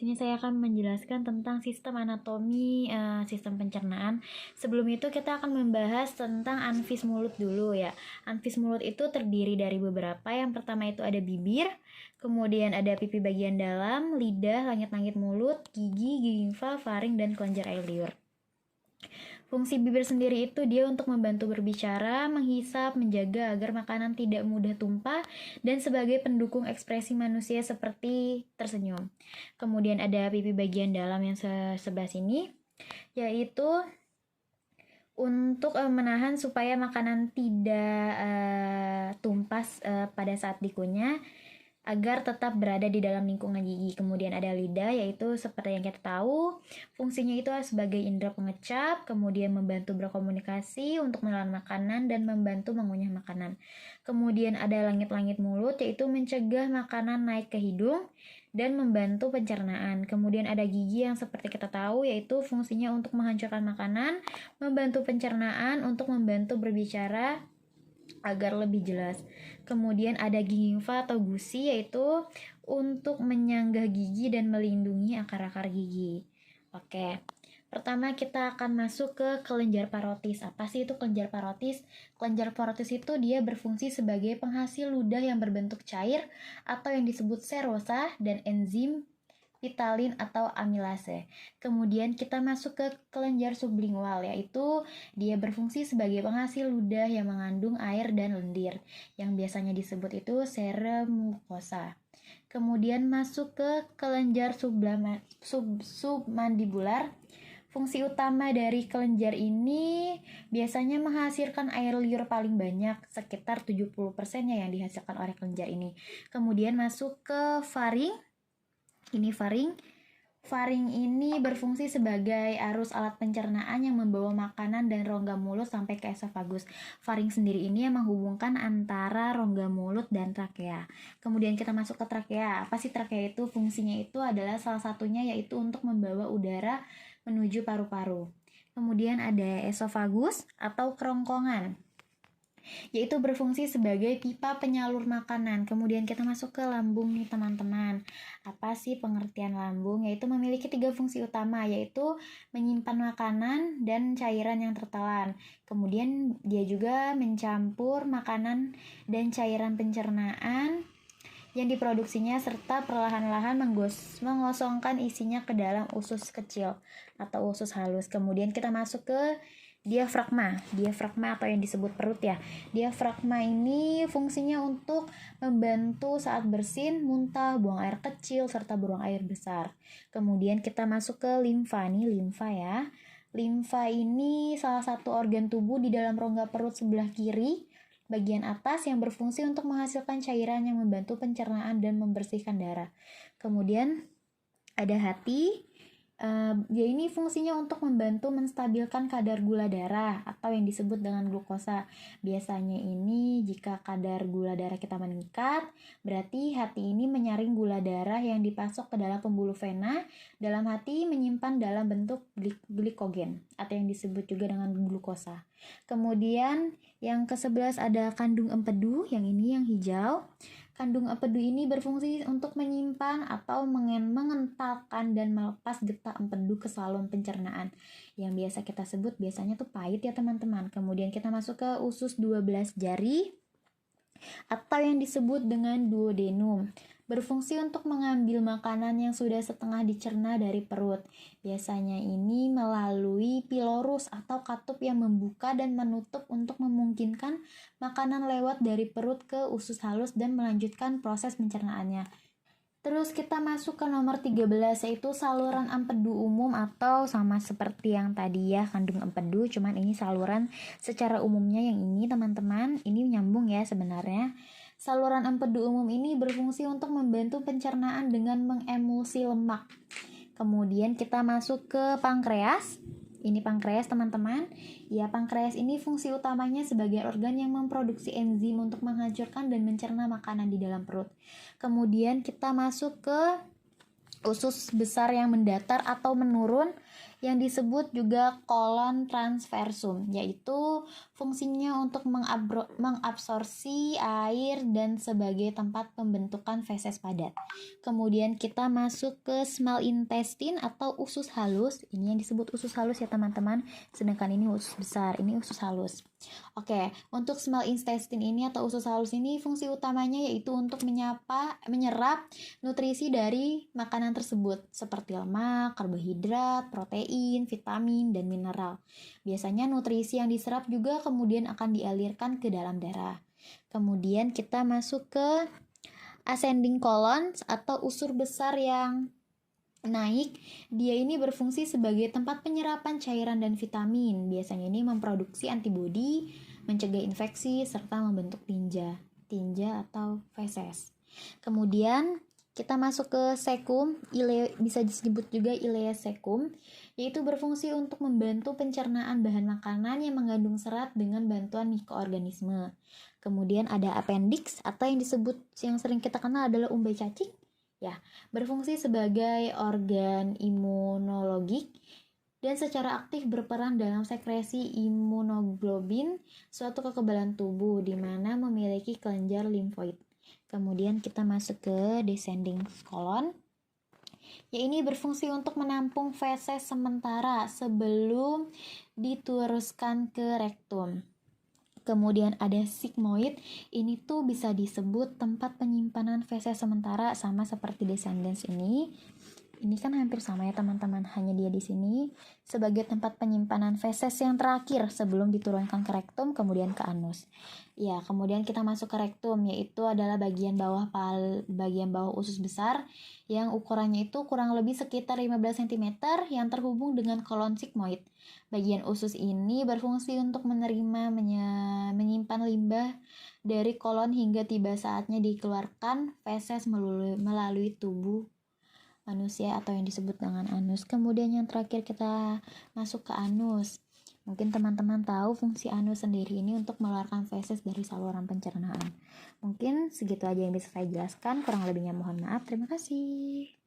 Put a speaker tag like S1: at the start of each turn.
S1: ini saya akan menjelaskan tentang sistem anatomi sistem pencernaan. Sebelum itu kita akan membahas tentang anfis mulut dulu ya. Anfis mulut itu terdiri dari beberapa. Yang pertama itu ada bibir, kemudian ada pipi bagian dalam, lidah, langit-langit mulut, gigi, gingiva, faring, dan kelenjar air liur. Fungsi bibir sendiri itu dia untuk membantu berbicara, menghisap, menjaga agar makanan tidak mudah tumpah, dan sebagai pendukung ekspresi manusia seperti tersenyum. Kemudian ada pipi bagian dalam yang sebelah sini, yaitu untuk menahan supaya makanan tidak tumpah pada saat dikunyah, agar tetap berada di dalam lingkungan gigi. Kemudian ada lidah, yaitu seperti yang kita tahu, fungsinya itu sebagai indera pengecap, kemudian membantu berkomunikasi untuk menelan makanan dan membantu mengunyah makanan. Kemudian ada langit-langit mulut, yaitu mencegah makanan naik ke hidung dan membantu pencernaan. Kemudian ada gigi yang seperti kita tahu, yaitu fungsinya untuk menghancurkan makanan, membantu pencernaan, untuk membantu berbicara agar lebih jelas. Kemudian ada gingiva atau gusi, yaitu untuk menyanggah gigi dan melindungi akar-akar gigi. Oke, pertama kita akan masuk ke kelenjar parotis. Apa sih itu kelenjar parotis? Kelenjar parotis itu dia berfungsi sebagai penghasil ludah yang berbentuk cair atau yang disebut serosa dan enzim vitalin atau amilase. Kemudian kita masuk ke kelenjar sublingual, yaitu dia berfungsi sebagai penghasil ludah yang mengandung air dan lendir, yang biasanya disebut itu serum mucosa. Kemudian masuk ke kelenjar submandibular. Fungsi utama dari kelenjar ini biasanya menghasilkan air liur paling banyak, sekitar 70%-nya yang dihasilkan oleh kelenjar ini. Kemudian masuk ke faring. Ini faring. Faring ini berfungsi sebagai arus alat pencernaan yang membawa makanan dan rongga mulut sampai ke esofagus. Faring sendiri ini yang menghubungkan antara rongga mulut dan trakea. Kemudian kita masuk ke trakea. Apa sih trakea itu? Fungsinya itu adalah salah satunya yaitu untuk membawa udara menuju paru-paru. Kemudian ada esofagus atau kerongkongan, yaitu berfungsi sebagai pipa penyalur makanan. Kemudian kita masuk ke lambung nih teman-teman. Apa sih pengertian lambung? Yaitu memiliki 3 fungsi utama, yaitu menyimpan makanan dan cairan yang tertelan. Kemudian dia juga mencampur makanan dan cairan pencernaan yang diproduksinya, serta perlahan-lahan mengosongkan isinya ke dalam usus kecil atau usus halus. Kemudian kita masuk ke diafragma atau yang disebut perut ya. Diafragma ini fungsinya untuk membantu saat bersin, muntah, buang air kecil, serta buang air besar. Kemudian kita masuk ke limfa ya. Limfa ini salah satu organ tubuh di dalam rongga perut sebelah kiri bagian atas yang berfungsi untuk menghasilkan cairan yang membantu pencernaan dan membersihkan darah. Kemudian ada hati. Dia ini fungsinya untuk membantu menstabilkan kadar gula darah atau yang disebut dengan glukosa. Biasanya ini jika kadar gula darah kita meningkat, berarti hati ini menyaring gula darah yang dipasok ke dalam pembuluh vena. Dalam hati menyimpan dalam bentuk glikogen atau yang disebut juga dengan glukosa. Kemudian yang ke-11 ada kandung empedu, yang ini yang hijau. Kandung empedu ini berfungsi untuk menyimpan atau mengentalkan dan melepas getah empedu ke saluran pencernaan, yang biasa kita sebut biasanya tuh pahit ya teman-teman. Kemudian kita masuk ke usus 12 jari atau yang disebut dengan duodenum. Berfungsi untuk mengambil makanan yang sudah setengah dicerna dari perut. Biasanya ini melalui pilorus atau katup yang membuka dan menutup untuk memungkinkan makanan lewat dari perut ke usus halus dan melanjutkan proses pencernaannya. Terus kita masuk ke nomor 13, yaitu saluran empedu umum atau sama seperti yang tadi ya, kandung empedu, cuman ini saluran secara umumnya yang ini teman-teman, ini nyambung ya sebenarnya. Saluran empedu umum ini berfungsi untuk membantu pencernaan dengan mengemulsi lemak. Kemudian kita masuk ke pankreas. Ini pankreas teman-teman. Ya, pankreas ini fungsi utamanya sebagai organ yang memproduksi enzim untuk menghancurkan dan mencerna makanan di dalam perut. Kemudian kita masuk ke usus besar yang mendatar atau menurun. yang disebut juga kolon transversum, yaitu fungsinya untuk mengabsorpsi air dan sebagai tempat pembentukan feses padat. Kemudian kita masuk ke small intestine atau usus halus. Ini yang disebut usus halus ya teman-teman, sedangkan ini usus besar, ini usus halus. Oke, untuk small intestine ini atau usus halus ini fungsi utamanya yaitu untuk menyerap nutrisi dari makanan tersebut seperti lemak, karbohidrat, protein, vitamin, dan mineral. Biasanya nutrisi yang diserap juga kemudian akan dialirkan ke dalam darah. Kemudian kita masuk ke ascending colon atau usus besar yang naik. Dia ini berfungsi sebagai tempat penyerapan cairan dan vitamin. Biasanya ini memproduksi antibodi, mencegah infeksi, serta membentuk tinja atau feses. Kemudian kita masuk ke cecum, bisa disebut juga ileus cecum, yaitu berfungsi untuk membantu pencernaan bahan makanan yang mengandung serat dengan bantuan mikroorganisme. Kemudian ada appendix atau yang sering kita kenal adalah umbai cacing. Ya, berfungsi sebagai organ imunologik dan secara aktif berperan dalam sekresi imunoglobulin, suatu kekebalan tubuh di mana memiliki kelenjar limfoid. Kemudian kita masuk ke descending colon. Ya, ini berfungsi untuk menampung feses sementara sebelum diteruskan ke rektum. Kemudian ada sigmoid, ini tuh bisa disebut tempat penyimpanan feses sementara, sama seperti descendens ini. Ini kan hampir sama ya teman-teman, hanya dia di sini sebagai tempat penyimpanan feses yang terakhir sebelum diturunkan ke rektum kemudian ke anus. Ya, kemudian kita masuk ke rektum, yaitu adalah bagian bawah usus besar yang ukurannya itu kurang lebih sekitar 15 cm yang terhubung dengan kolon sigmoid. Bagian usus ini berfungsi untuk menyimpan limbah dari kolon hingga tiba saatnya dikeluarkan feses melalui tubuh manusia atau yang disebut dengan anus. Kemudian yang terakhir kita masuk ke anus. Mungkin teman-teman tahu fungsi anus sendiri ini untuk mengeluarkan feses dari saluran pencernaan. Mungkin segitu aja yang bisa saya jelaskan, kurang lebihnya mohon maaf. Terima kasih.